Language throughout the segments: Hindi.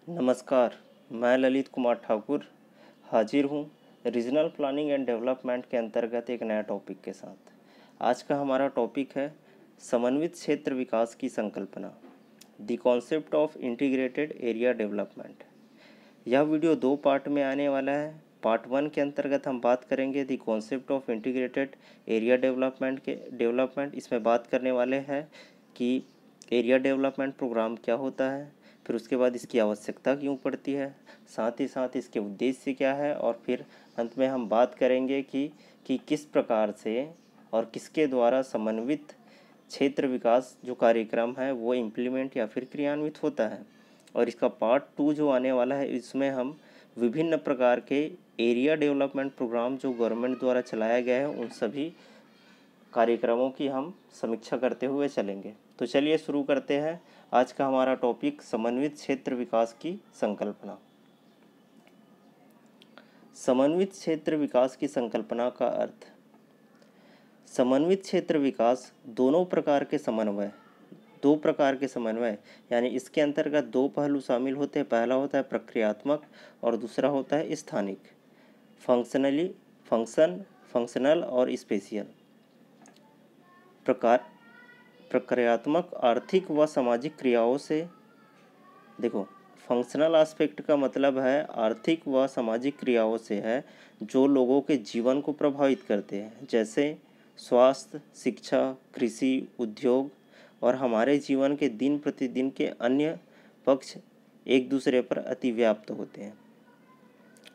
नमस्कार, मैं ललित कुमार ठाकुर हाजिर हूँ रीजनल प्लानिंग एंड डेवलपमेंट के अंतर्गत एक नया टॉपिक के साथ। आज का हमारा टॉपिक है समन्वित क्षेत्र विकास की संकल्पना, the concept of integrated area development. यह वीडियो दो पार्ट में आने वाला है। पार्ट 1 के अंतर्गत हम बात करेंगे the concept of integrated area development. इसमें बात करने वाले हैं कि एरिया डेवलपमेंट प्रोग्राम क्या होता है, फिर उसके बाद इसकी आवश्यकता क्यों पड़ती है, साथ ही साथ इसके उद्देश्य क्या है, और फिर अंत में हम बात करेंगे कि किस प्रकार से और किसके द्वारा समन्वित क्षेत्र विकास जो कार्यक्रम है वो इम्प्लीमेंट या फिर क्रियान्वित होता है। और इसका पार्ट 2 जो आने वाला है, इसमें हम विभिन्न प्रकार के एरिया डेवलपमेंट प्रोग्राम जो गवर्नमेंट द्वारा चलाया गया है उन सभी कार्यक्रमों की हम समीक्षा करते हुए चलेंगे। तो चलिए शुरू करते हैं आज का हमारा टॉपिक, समन्वित क्षेत्र विकास की संकल्पना। समन्वित क्षेत्र विकास की संकल्पना का अर्थ, समन्वित क्षेत्र विकास दो प्रकार के समन्वय यानी इसके अंतर्गत दो पहलू शामिल होते हैं। पहला होता है प्रक्रियात्मक और दूसरा होता है स्थानिक, फंक्शनल और स्पेशियल। प्रक्रियात्मक आर्थिक व सामाजिक क्रियाओं से, देखो फंक्शनल एस्पेक्ट का मतलब है आर्थिक व सामाजिक क्रियाओं से है जो लोगों के जीवन को प्रभावित करते हैं, जैसे स्वास्थ्य, शिक्षा, कृषि, उद्योग और हमारे जीवन के दिन प्रतिदिन के अन्य पक्ष एक दूसरे पर अतिव्याप्त होते हैं।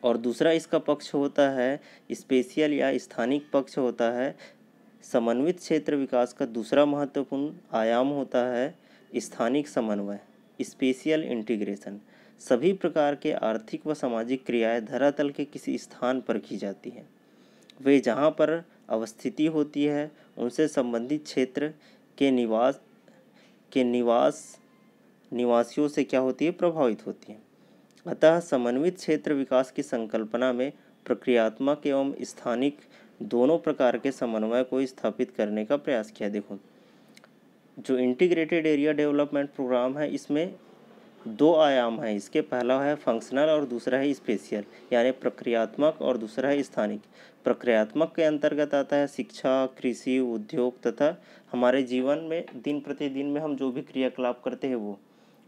और दूसरा इसका पक्ष होता है स्पेशियल या स्थानिक पक्ष होता है। समन्वित क्षेत्र विकास का दूसरा महत्वपूर्ण आयाम होता है स्थानिक समन्वय, स्पेशियल इंटीग्रेशन। सभी प्रकार के आर्थिक व सामाजिक क्रियाएं धरातल के किसी स्थान पर की जाती हैं। वे जहाँ पर अवस्थिति होती है उनसे संबंधित क्षेत्र के निवासियों से क्या होती है, प्रभावित होती हैं। अतः समन्वित क्षेत्र विकास की संकल्पना में प्रक्रियात्मक एवं स्थानिक दोनों प्रकार के समन्वय को स्थापित करने का प्रयास किया। देखो जो इंटीग्रेटेड एरिया डेवलपमेंट प्रोग्राम है इसमें दो आयाम है इसके, पहला है फंक्शनल और दूसरा है स्पेशियल, यानी प्रक्रियात्मक और दूसरा है स्थानिक। प्रक्रियात्मक के अंतर्गत आता है शिक्षा, कृषि, उद्योग तथा हमारे जीवन में दिन प्रतिदिन में हम जो भी क्रियाकलाप करते हैं वो।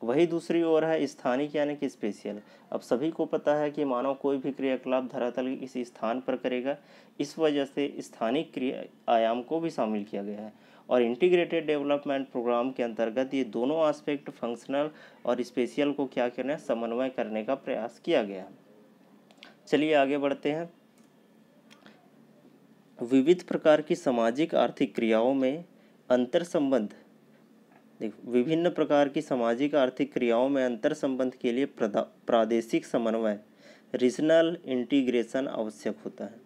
वही दूसरी ओर है स्थानिक यानी कि स्पेशियल। अब सभी को पता है कि मानव कोई भी क्रियाकलाप धरातल के किसी स्थान पर करेगा, इस वजह से स्थानिक क्रिया आयाम को भी शामिल किया गया है। और इंटीग्रेटेड डेवलपमेंट प्रोग्राम के अंतर्गत ये दोनों एस्पेक्ट फंक्शनल और स्पेशियल को क्या करना है, समन्वय करने का प्रयास किया गया है। चलिए आगे बढ़ते हैं। विविध प्रकार की सामाजिक आर्थिक क्रियाओं में अंतर संबंध, विभिन्न प्रकार की सामाजिक आर्थिक क्रियाओं में अंतर संबंध के लिए प्रादेशिक समन्वय, रीजनल इंटीग्रेशन आवश्यक होता है।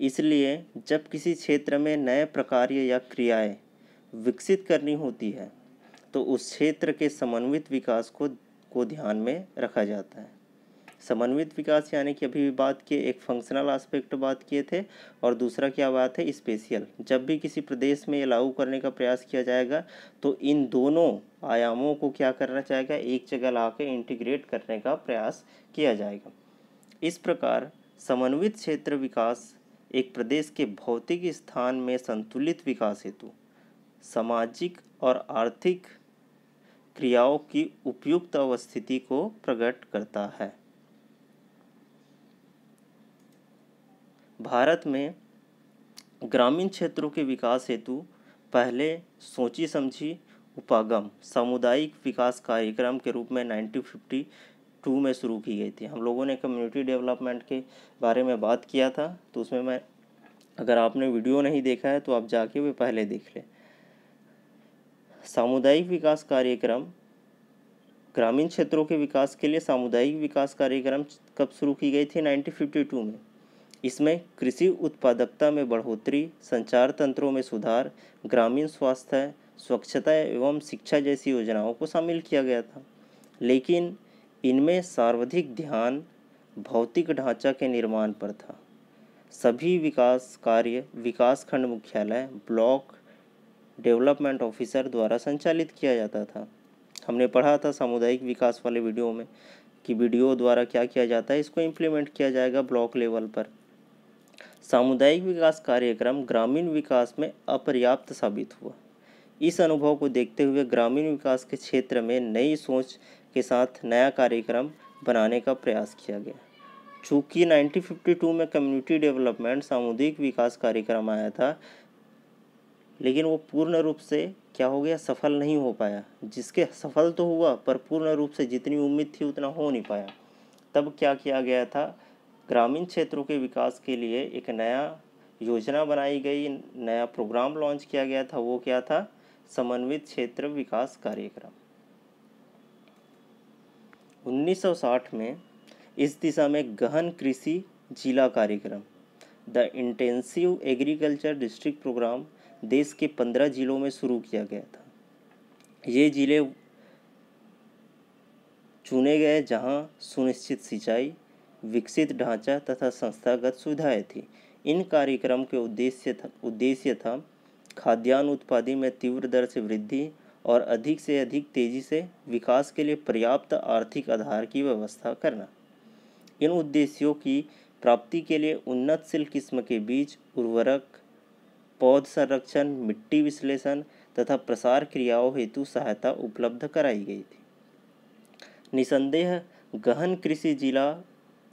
इसलिए जब किसी क्षेत्र में नए प्रकार या क्रियाएं विकसित करनी होती है तो उस क्षेत्र के समन्वित विकास को ध्यान में रखा जाता है। समन्वित विकास यानी कि अभी भी बात किए, एक फंक्शनल एस्पेक्ट बात किए थे और दूसरा क्या बात है, स्पेशियल। जब भी किसी प्रदेश में ये लागू करने का प्रयास किया जाएगा तो इन दोनों आयामों को क्या करना चाहेगा, एक जगह ला के इंटीग्रेट करने का प्रयास किया जाएगा। इस प्रकार समन्वित क्षेत्र विकास एक प्रदेश के भौतिक स्थान में संतुलित विकास हेतु सामाजिक और आर्थिक क्रियाओं की उपयुक्त अवस्थिति को प्रकट करता है। भारत में ग्रामीण क्षेत्रों के विकास हेतु पहले सोची समझी उपागम सामुदायिक विकास कार्यक्रम के रूप में 1952 में शुरू की गई थी। हम लोगों ने कम्युनिटी डेवलपमेंट के बारे में बात किया था, तो उसमें अगर आपने वीडियो नहीं देखा है तो आप जाके वो पहले देख लें। सामुदायिक विकास कार्यक्रम, ग्रामीण क्षेत्रों के विकास के लिए सामुदायिक विकास कार्यक्रम कब शुरू की गई थी, 1952 में। इसमें कृषि उत्पादकता में बढ़ोतरी, संचार तंत्रों में सुधार, ग्रामीण स्वास्थ्य, स्वच्छता एवं शिक्षा जैसी योजनाओं को शामिल किया गया था। लेकिन इनमें सर्वाधिक ध्यान भौतिक ढांचा के निर्माण पर था। सभी विकास कार्य विकास खंड मुख्यालय, ब्लॉक डेवलपमेंट ऑफिसर द्वारा संचालित किया जाता था। हमने पढ़ा था सामुदायिक विकास वाले वीडियो में कि वीडियो द्वारा क्या किया जाता है, इसको इम्प्लीमेंट किया जाएगा ब्लॉक लेवल पर। सामुदायिक विकास कार्यक्रम ग्रामीण विकास में अपर्याप्त साबित हुआ। इस अनुभव को देखते हुए ग्रामीण विकास के क्षेत्र में नई सोच के साथ नया कार्यक्रम बनाने का प्रयास किया गया। चूँकि 1952 में कम्युनिटी डेवलपमेंट सामुदायिक विकास कार्यक्रम आया था, लेकिन वो पूर्ण रूप से क्या हो गया, सफल नहीं हो पाया। जिसके सफल तो हुआ पर पूर्ण रूप से जितनी उम्मीद थी उतना हो नहीं पाया। तब क्या किया गया था, ग्रामीण क्षेत्रों के विकास के लिए एक नया योजना बनाई गई, नया प्रोग्राम लॉन्च किया गया था। वो क्या था, समन्वित क्षेत्र विकास कार्यक्रम। 1960 में इस दिशा में गहन कृषि जिला कार्यक्रम, the intensive agriculture district programme, देश के 15 जिलों में शुरू किया गया था। ये जिले चुने गए जहां सुनिश्चित सिंचाई, विकसित ढांचा तथा संस्थागत सुविधाएं थी। इन कार्यक्रम के उद्देश्य था खाद्यान्न उत्पादन में तीव्र दर से वृद्धि और अधिक से अधिक तेजी से विकास के लिए पर्याप्त आर्थिक आधार की व्यवस्था करना। इन उद्देश्यों की प्राप्ति के लिए उन्नतशील किस्म के बीज, उर्वरक, पौध संरक्षण, मिट्टी विश्लेषण तथा प्रसार क्रियाओं हेतु सहायता उपलब्ध कराई गई थी। निसंदेह गहन कृषि जिला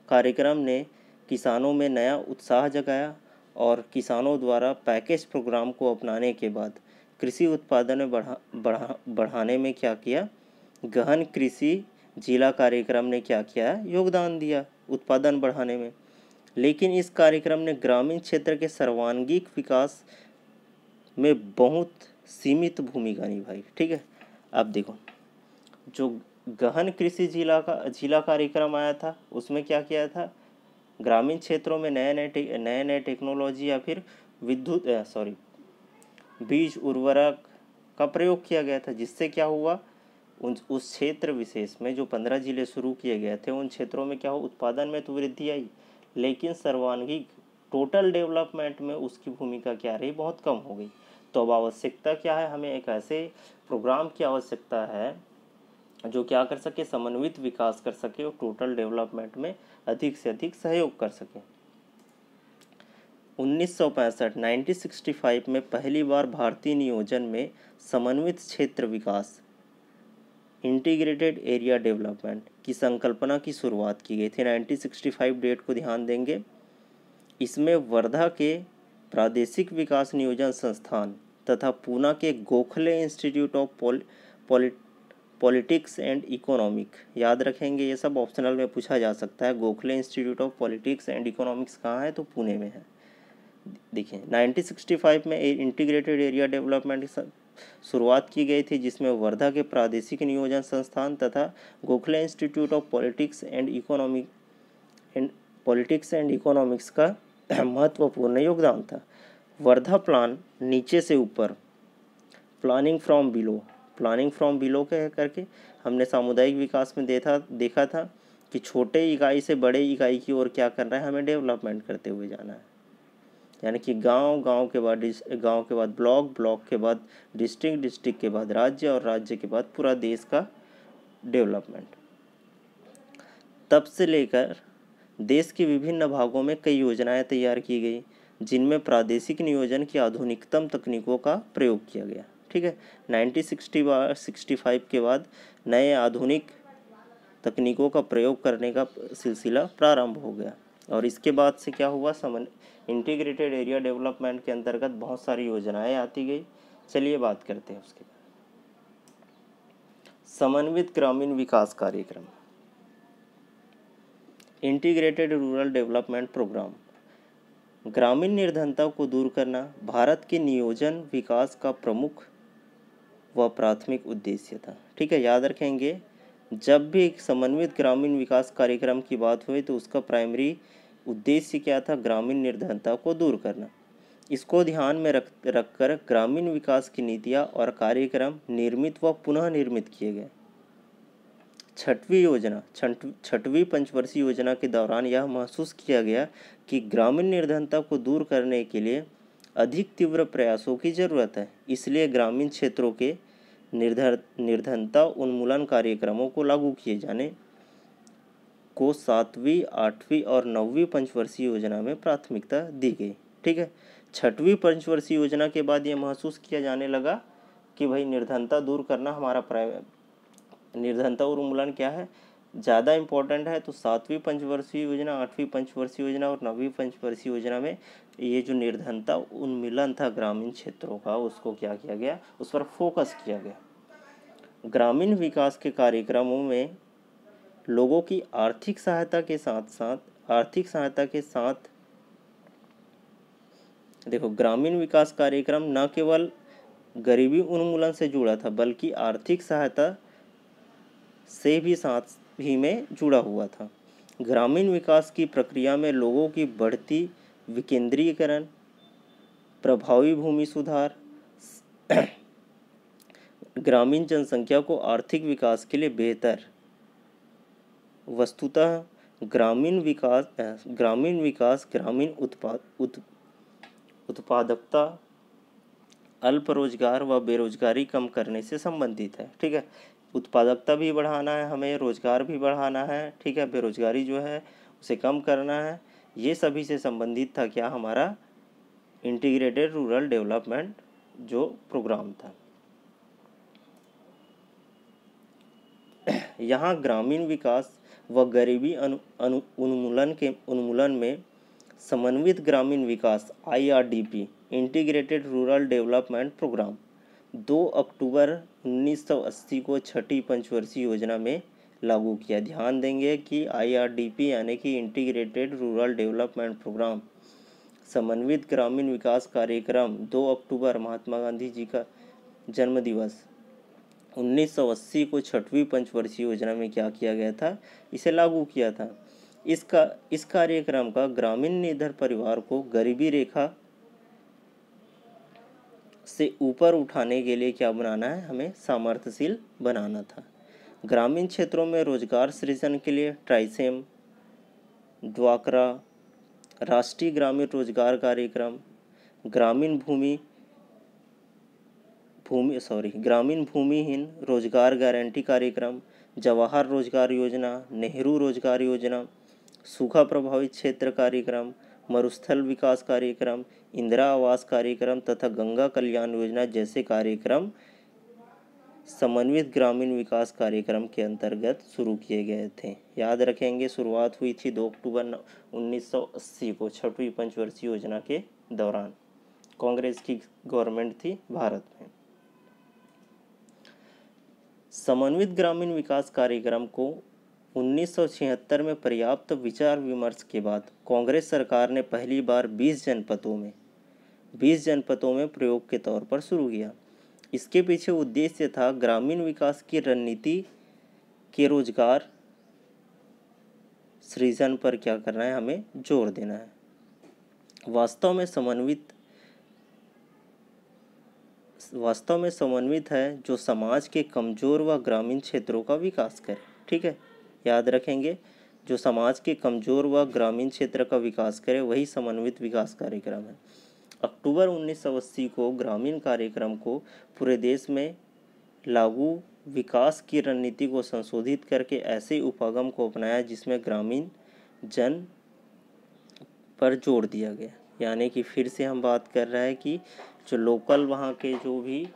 कार्यक्रम ने किसानों में नया उत्साह जगाया और किसानों द्वारा पैकेज प्रोग्राम को अपनाने के बाद कृषि उत्पादन में बढ़ाने में क्या किया, गहन कृषि जिला कार्यक्रम ने क्या किया, योगदान दिया उत्पादन बढ़ाने में। लेकिन इस कार्यक्रम ने ग्रामीण क्षेत्र के सर्वांगीण विकास में बहुत सीमित भूमिका निभाई। ठीक है, अब देखो, जो गहन कृषि जिला कार्यक्रम आया था उसमें क्या किया था, ग्रामीण क्षेत्रों में नए टेक्नोलॉजी या फिर बीज, उर्वरक का प्रयोग किया गया था, जिससे क्या हुआ, उस क्षेत्र विशेष में जो 15 जिले शुरू किए गए थे उन क्षेत्रों में क्या हो, उत्पादन में तो वृद्धि आई, लेकिन सर्वांगीण टोटल डेवलपमेंट में उसकी भूमिका क्या रही, बहुत कम हो गई। तो अब आवश्यकता क्या है, हमें एक ऐसे प्रोग्राम की आवश्यकता है जो क्या कर सके, समन्वित विकास कर सके और टोटल डेवलपमेंट में अधिक से अधिक सहयोग कर सके। 1965 में पहली बार भारतीय नियोजन में समन्वित क्षेत्र विकास, इंटीग्रेटेड एरिया डेवलपमेंट की संकल्पना की शुरुआत की गई थी। 1965 डेट को ध्यान देंगे। इसमें वर्धा के प्रादेशिक विकास नियोजन संस्थान तथा पूना के Gokhale institute of politics and economic, याद रखेंगे, ये सब ऑप्शनल में पूछा जा सकता है। Gokhale institute of politics and economics कहाँ है, तो पुणे में है। देखिए 1965 में इंटीग्रेटेड एरिया डेवलपमेंट की शुरुआत की गई थी, जिसमें वर्धा के प्रादेशिक नियोजन संस्थान तथा Gokhale institute of politics and economics का महत्वपूर्ण योगदान था। वर्धा प्लान नीचे से ऊपर, प्लानिंग फ्रॉम बिलो करके हमने सामुदायिक विकास में देखा था कि छोटे इकाई से बड़े इकाई की ओर क्या करना है, हमें डेवलपमेंट करते हुए जाना है। यानी कि गांव के बाद ब्लॉक के बाद डिस्ट्रिक्ट के बाद राज्य और राज्य के बाद पूरा देश का डेवलपमेंट। तब से लेकर देश के विभिन्न भागों में कई योजनाएं तैयार की गई, जिनमें प्रादेशिक नियोजन की आधुनिकतम तकनीकों का प्रयोग किया गया। ठीक है, 1965 के बाद नए आधुनिक तकनीकों का प्रयोग करने का सिलसिला प्रारंभ हो गया और इसके बाद से क्या हुआ, इंटीग्रेटेड एरिया डेवलपमेंट के अंतर्गत बहुत सारी योजनाएं आती गई। चलिए बात करते हैं उसके बाद। समन्वित ग्रामीण विकास कार्यक्रम, इंटीग्रेटेड रूरल डेवलपमेंट प्रोग्राम, ग्रामीण निर्धनता को दूर करना भारत के नियोजन विकास का प्रमुख व प्राथमिक उद्देश्य था। ठीक है, याद रखेंगे, जब भी एक समन्वित ग्रामीण विकास कार्यक्रम की बात हुई तो उसका प्राइमरी उद्देश्य क्या था, ग्रामीण निर्धनता को दूर करना। इसको ध्यान में रखकर ग्रामीण विकास की नीतियाँ और कार्यक्रम निर्मित व पुनः निर्मित किए गए। छठवीं पंचवर्षीय योजना के दौरान यह महसूस किया गया कि ग्रामीण निर्धनता को दूर करने के लिए अधिक तीव्र प्रयासों की जरूरत है। इसलिए ग्रामीण क्षेत्रों के निर्धनता उन्मूलन कार्यक्रमों को लागू किए जाने को 7वीं, 8वीं और 9वीं पंचवर्षीय योजना में प्राथमिकता दी गई। ठीक है, 6वीं पंचवर्षीय योजना के बाद ये महसूस किया जाने लगा कि भाई निर्धनता दूर करना हमारा निर्धनता उन्मूलन क्या है, ज़्यादा इम्पोर्टेंट है। तो 7वीं पंचवर्षीय योजना, 8वीं पंचवर्षीय योजना और 9वीं पंचवर्षीय योजना में ये जो निर्धनता उन्मूलन था ग्रामीण क्षेत्रों का, उसको क्या किया गया, उस पर फोकस किया गया। ग्रामीण विकास के कार्यक्रमों में लोगों की आर्थिक सहायता के साथ देखो, ग्रामीण विकास कार्यक्रम न केवल गरीबी उन्मूलन से जुड़ा था बल्कि आर्थिक सहायता से भी साथ ही में जुड़ा हुआ था। ग्रामीण विकास की प्रक्रिया में लोगों की बढ़ती विकेंद्रीकरण, प्रभावी भूमि सुधार, ग्रामीण जनसंख्या को आर्थिक विकास के लिए बेहतर, वस्तुतः ग्रामीण विकास ग्रामीण उत्पादकता, अल्प रोजगार व बेरोजगारी कम करने से संबंधित है। ठीक है, उत्पादकता भी बढ़ाना है हमें, रोजगार भी बढ़ाना है। ठीक है, बेरोजगारी जो है उसे कम करना है। ये सभी से संबंधित था क्या, हमारा इंटीग्रेटेड रूरल डेवलपमेंट जो प्रोग्राम था। यहाँ ग्रामीण विकास व गरीबी उन्मूलन में समन्वित ग्रामीण विकास IRDP integrated rural development programme 2 अक्टूबर 1980 को 6ठी पंचवर्षीय योजना में लागू किया। ध्यान देंगे कि IRDP यानी कि इंटीग्रेटेड रूरल डेवलपमेंट प्रोग्राम, समन्वित ग्रामीण विकास कार्यक्रम 2 अक्टूबर महात्मा गांधी जी का जन्म दिवस 1980 को 6वीं पंचवर्षीय योजना में क्या किया गया था, इसे लागू किया था। इस कार्यक्रम का ग्रामीण निर्धन परिवार को गरीबी रेखा से ऊपर उठाने के लिए क्या बनाना है, हमें सामर्थ्यशील बनाना था। ग्रामीण क्षेत्रों में रोजगार सृजन के लिए ट्राइसेम, ड्वाक्रा, राष्ट्रीय ग्रामीण रोजगार कार्यक्रम, ग्रामीण भूमिहीन रोजगार गारंटी कार्यक्रम, जवाहर रोजगार योजना, नेहरू रोजगार योजना, सूखा प्रभावित क्षेत्र कार्यक्रम, मरुस्थल विकास कार्यक्रम, इंदिरा आवास कार्यक्रम तथा गंगा कल्याण योजना जैसे कार्यक्रम समन्वित ग्रामीण विकास कार्यक्रम के अंतर्गत शुरू किए गए थे। याद रखेंगे, शुरुआत हुई थी 2 अक्टूबर 1980 को 6वीं पंचवर्षीय योजना के दौरान। कांग्रेस की गवर्नमेंट थी भारत में। समन्वित ग्रामीण विकास कार्यक्रम को 1976 में पर्याप्त विचार विमर्श के बाद कांग्रेस सरकार ने पहली बार 20 जनपदों में प्रयोग के तौर पर शुरू किया। इसके पीछे उद्देश्य था ग्रामीण विकास की रणनीति के रोजगार सृजन पर क्या करना है, हमें जोर देना है। वास्तव में समन्वित है जो समाज के कमजोर व ग्रामीण क्षेत्रों का विकास करे। ठीक है, याद रखेंगे, जो समाज के कमजोर व ग्रामीण क्षेत्र का विकास करे वही समन्वित विकास कार्यक्रम है। अक्टूबर 1980 को ग्रामीण कार्यक्रम को पूरे देश में लागू विकास की रणनीति को संशोधित करके ऐसे उपागम को अपनाया जिसमें ग्रामीण जन पर जोर दिया गया। यानी कि फिर से हम बात कर रहे हैं कि जो लोकल वहाँ के जो भी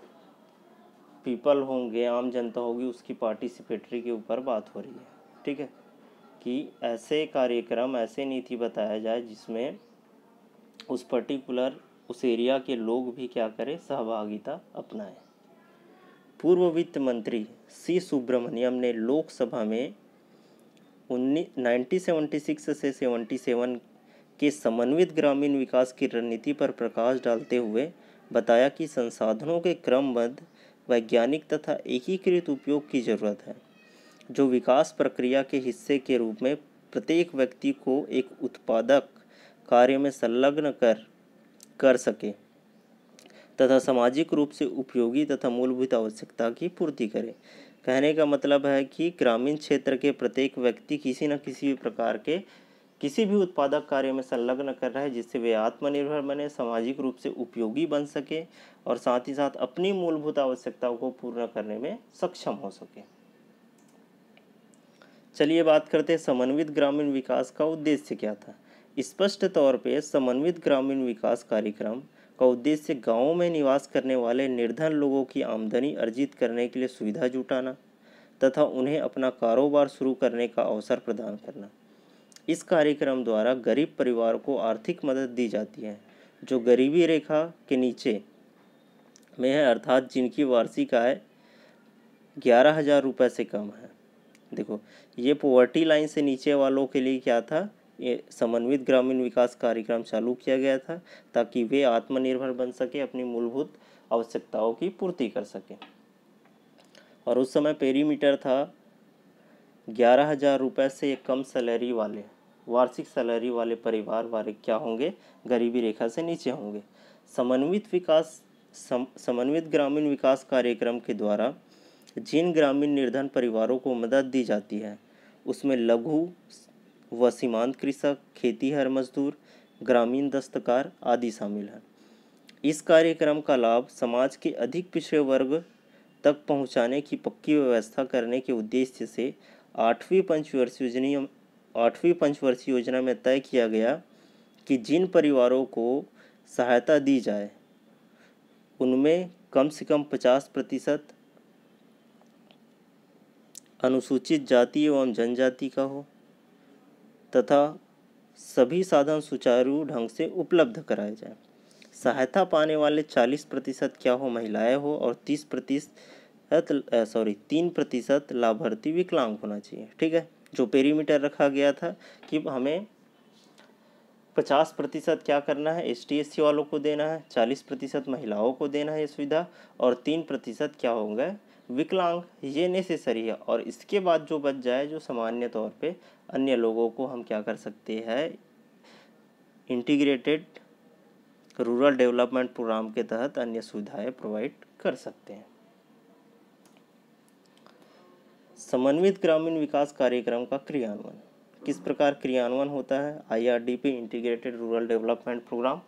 पीपल होंगे, आम जनता होगी, उसकी पार्टिसिपेटरी के ऊपर बात हो रही है। ठीक है, कि ऐसे कार्यक्रम, ऐसे नीति बताया जाए जिसमें उस पर्टिकुलर उस एरिया के लोग भी क्या करें, सहभागिता अपनाएं। पूर्व वित्त मंत्री सी सुब्रमण्यम ने लोकसभा में 1976 से 77 के समन्वित ग्रामीण विकास की रणनीति पर प्रकाश डालते हुए बताया कि संसाधनों के क्रमबद्ध, वैज्ञानिक तथा एकीकृत उपयोग की जरूरत है, जो विकास प्रक्रिया के हिस्से के रूप में प्रत्येक व्यक्ति को एक उत्पादक कार्य में संलग्न कर सके तथा सामाजिक रूप से उपयोगी तथा मूलभूत आवश्यकता की पूर्ति करे। कहने का मतलब है कि ग्रामीण क्षेत्र के प्रत्येक व्यक्ति किसी न किसी प्रकार के किसी भी उत्पादक कार्य में संलग्न कर रहा है जिससे वे आत्मनिर्भर बने, सामाजिक रूप से उपयोगी बन सके और साथ ही साथ अपनी मूलभूत आवश्यकताओं को पूर्ण करने में सक्षम हो सके। चलिए बात करते हैं समन्वित ग्रामीण विकास का उद्देश्य क्या था। स्पष्ट तौर पे समन्वित ग्रामीण विकास कार्यक्रम का उद्देश्य गांवों में निवास करने वाले निर्धन लोगों की आमदनी अर्जित करने के लिए सुविधा जुटाना तथा उन्हें अपना कारोबार शुरू करने का अवसर प्रदान करना। इस कार्यक्रम द्वारा गरीब परिवार को आर्थिक मदद दी जाती है जो गरीबी रेखा के नीचे में है, अर्थात जिनकी वार्षिक आय 11,000 रुपये से कम है। देखो, ये पॉवर्टी लाइन से नीचे वालों के लिए क्या था, ये समन्वित ग्रामीण विकास कार्यक्रम चालू किया गया था ताकि वे आत्मनिर्भर बन सके, अपनी मूलभूत आवश्यकताओं की पूर्ति कर सके। और उस समय पेरीमीटर था 11,000 रुपये से कम सैलरी वाले, वार्षिक सैलरी वाले परिवार वाले क्या होंगे, गरीबी रेखा से नीचे होंगे। समन्वित ग्रामीण विकास कार्यक्रम के द्वारा जिन ग्रामीण निर्धन परिवारों को मदद दी जाती है उसमें लघु व सीमांत कृषक, खेतीहर मजदूर, ग्रामीण दस्तकार आदि शामिल हैं। इस कार्यक्रम का लाभ समाज के अधिक पिछड़े वर्ग तक पहुंचाने की पक्की व्यवस्था करने के उद्देश्य से 8वीं पंचवर्षीय योजना में तय किया गया कि जिन परिवारों को सहायता दी जाए उनमें कम से कम 50% अनुसूचित जाति एवं जनजाति का हो तथा सभी साधन सुचारू ढंग से उपलब्ध कराए जाए। सहायता पाने वाले 40% क्या हो, महिलाएं हो और 3% लाभार्थी विकलांग होना चाहिए। ठीक है, जो पेरीमीटर रखा गया था कि हमें 50% क्या करना है, ST/SC वालों को देना है, 40% महिलाओं को देना है ये सुविधा, और 3% क्या होंगे, विकलांग। ये नेसेसरी है। और इसके बाद जो बच जाए, जो सामान्य तौर पे अन्य लोगों को हम क्या कर सकते हैं, इंटीग्रेटेड रूरल डेवलपमेंट प्रोग्राम के तहत अन्य सुविधाएं प्रोवाइड कर सकते हैं। समन्वित ग्रामीण विकास कार्यक्रम का क्रियान्वयन किस प्रकार क्रियान्वयन होता है। IRDP integrated rural development programme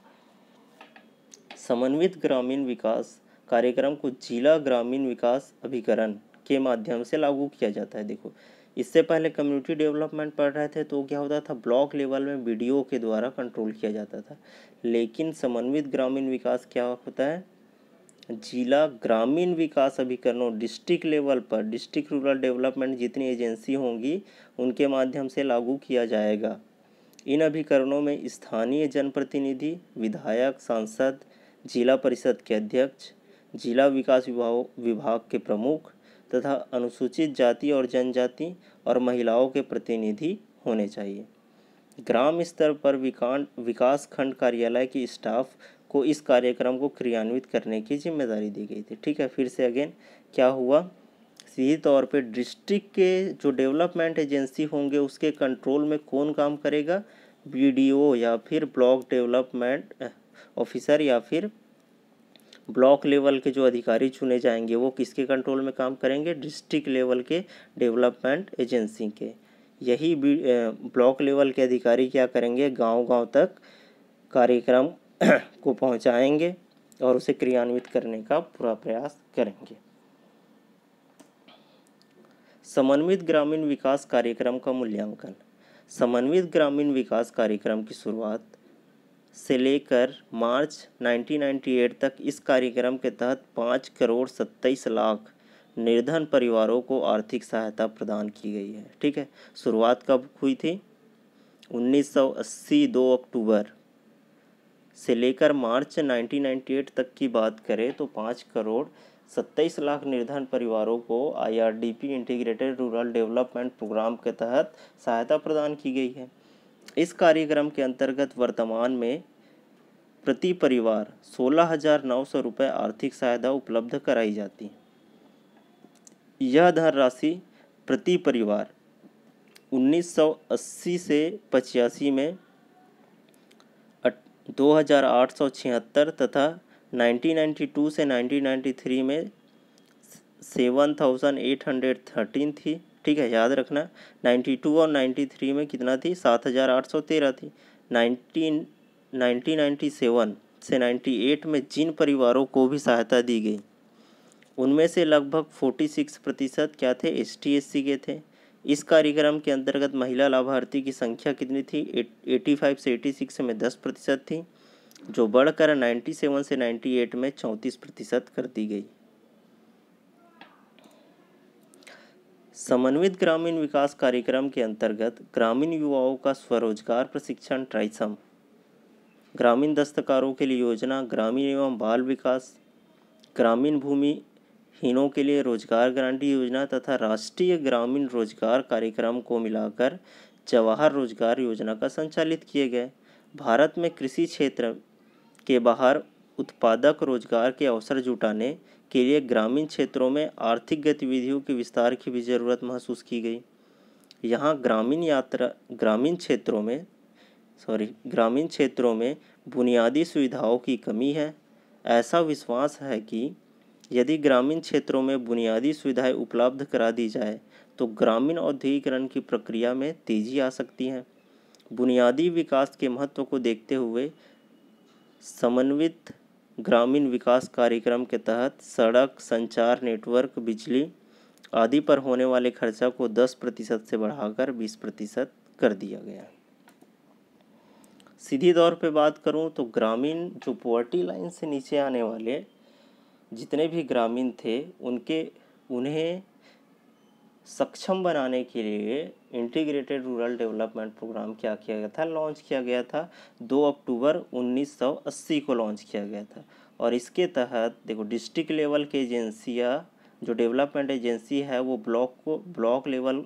समन्वित ग्रामीण विकास कार्यक्रम को जिला ग्रामीण विकास अभिकरण के माध्यम से लागू किया जाता है। देखो, इससे पहले कम्युनिटी डेवलपमेंट पढ़ रहे थे तो क्या होता था, ब्लॉक लेवल में BDO के द्वारा कंट्रोल किया जाता था। लेकिन समन्वित ग्रामीण विकास क्या होता है, जिला ग्रामीण विकास अभिकरणों डिस्ट्रिक्ट लेवल पर, डिस्ट्रिक्ट रूरल डेवलपमेंट जितनी एजेंसी होंगी उनके माध्यम से लागू किया जाएगा। इन अभिकरणों में स्थानीय जनप्रतिनिधि, विधायक, सांसद, जिला परिषद के अध्यक्ष, जिला विकास विभाग के प्रमुख तथा अनुसूचित जाति और जनजाति और महिलाओं के प्रतिनिधि होने चाहिए। ग्राम स्तर पर विकास खंड कार्यालय की स्टाफ को इस कार्यक्रम को क्रियान्वित करने की जिम्मेदारी दी गई थी। ठीक है, फिर से अगेन क्या हुआ, सीधे तौर पे डिस्ट्रिक्ट के जो डेवलपमेंट एजेंसी होंगे उसके कंट्रोल में कौन काम करेगा, BDO या फिर ब्लॉक डेवलपमेंट ऑफिसर या फिर ब्लॉक लेवल के जो अधिकारी चुने जाएंगे वो किसके कंट्रोल में काम करेंगे, डिस्ट्रिक्ट लेवल के डेवलपमेंट एजेंसी के। यही ब्लॉक लेवल के अधिकारी क्या करेंगे, गांव-गांव तक कार्यक्रम को पहुंचाएंगे और उसे क्रियान्वित करने का पूरा प्रयास करेंगे। समन्वित ग्रामीण विकास कार्यक्रम का मूल्यांकन। समन्वित ग्रामीण विकास कार्यक्रम की शुरुआत से लेकर मार्च 1998 तक इस कार्यक्रम के तहत 5,27,00,000 निर्धन परिवारों को आर्थिक सहायता प्रदान की गई है। ठीक है, शुरुआत कब हुई थी, 1980 2 अक्टूबर से लेकर मार्च 1998 तक की बात करें तो 5,27,00,000 निर्धन परिवारों को IRDP integrated rural development programme के तहत सहायता प्रदान की गई है। इस कार्यक्रम के अंतर्गत वर्तमान में प्रति परिवार 16,900 रुपये आर्थिक सहायता उपलब्ध कराई जाती है। यह धनराशि प्रति परिवार 1980 से 85 में 2,876 तथा 1992 से 1993 में 7,813 थी। ठीक है, याद रखना। 92 और 93 में कितना थी, 7,813 थी। 1997 से 98 में जिन परिवारों को भी सहायता दी गई उनमें से लगभग 46% क्या थे, ST/SC के थे। इस कार्यक्रम के अंतर्गत महिला लाभार्थी की संख्या कितनी थी, 85 से 86 में 10% थी, जो बढ़कर 97 से 98 में 34% कर दी गई। समन्वित ग्रामीण विकास कार्यक्रम के अंतर्गत ग्रामीण युवाओं का स्वरोजगार प्रशिक्षण ट्राइसम, ग्रामीण दस्तकारों के लिए योजना, ग्रामीण एवं बाल विकास, ग्रामीण भूमिहीनों के लिए रोजगार गारंटी योजना तथा राष्ट्रीय ग्रामीण रोजगार कार्यक्रम को मिलाकर जवाहर रोजगार योजना का संचालित किए गए। भारत में कृषि क्षेत्र के बाहर उत्पादक रोजगार के अवसर जुटाने के लिए ग्रामीण क्षेत्रों में आर्थिक गतिविधियों के विस्तार की भी ज़रूरत महसूस की गई। यहाँ ग्रामीण क्षेत्रों में बुनियादी सुविधाओं की कमी है। ऐसा विश्वास है कि यदि ग्रामीण क्षेत्रों में बुनियादी सुविधाएं उपलब्ध करा दी जाए तो ग्रामीण औद्योगिकरण की प्रक्रिया में तेजी आ सकती है। बुनियादी विकास के महत्व को देखते हुए समन्वित ग्रामीण विकास कार्यक्रम के तहत सड़क, संचार नेटवर्क, बिजली आदि पर होने वाले खर्चा को 10% से बढ़ाकर 20% कर दिया गया। सीधी तौर पे बात करूं तो ग्रामीण जो पॉवर्टी लाइन से नीचे आने वाले जितने भी ग्रामीण थे उन्हें सक्षम बनाने के लिए इंटीग्रेटेड रूरल डेवलपमेंट प्रोग्राम क्या किया गया था, लॉन्च किया गया था। 2 अक्टूबर 1980 को लॉन्च किया गया था। और इसके तहत देखो डिस्ट्रिक्ट लेवल की एजेंसियाँ, जो डेवलपमेंट एजेंसी है वो ब्लॉक लेवल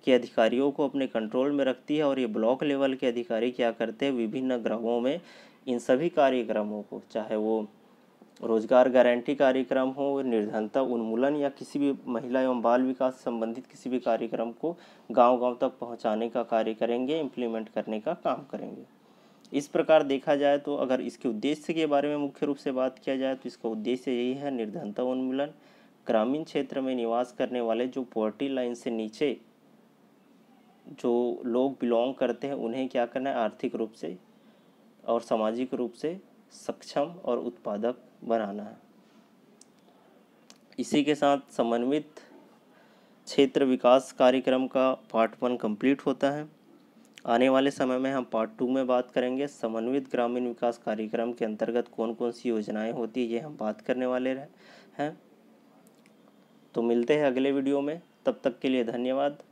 के अधिकारियों को अपने कंट्रोल में रखती है। और ये ब्लॉक लेवल के अधिकारी क्या करते हैं, विभिन्न ग्रामों में इन सभी कार्यक्रमों को, चाहे वो रोजगार गारंटी कार्यक्रम हो, निर्धनता उन्मूलन या किसी भी महिला एवं बाल विकास से संबंधित किसी भी कार्यक्रम को गांव-गांव तक पहुंचाने का कार्य करेंगे, इम्प्लीमेंट करने का काम करेंगे। इस प्रकार देखा जाए तो अगर इसके उद्देश्य के बारे में मुख्य रूप से बात किया जाए तो इसका उद्देश्य यही है, निर्धनता उन्मूलन। ग्रामीण क्षेत्र में निवास करने वाले जो पॉवर्टी लाइन से नीचे जो लोग बिलोंग करते हैं उन्हें क्या करना है, आर्थिक रूप से और सामाजिक रूप से सक्षम और उत्पादक बनाना है। इसी के साथ समन्वित क्षेत्र विकास कार्यक्रम का पार्ट 1 कंप्लीट होता है। आने वाले समय में हम पार्ट 2 में बात करेंगे। समन्वित ग्रामीण विकास कार्यक्रम के अंतर्गत कौन कौन सी योजनाएं होती है ये हम बात करने वाले हैं। तो मिलते हैं अगले वीडियो में, तब तक के लिए धन्यवाद।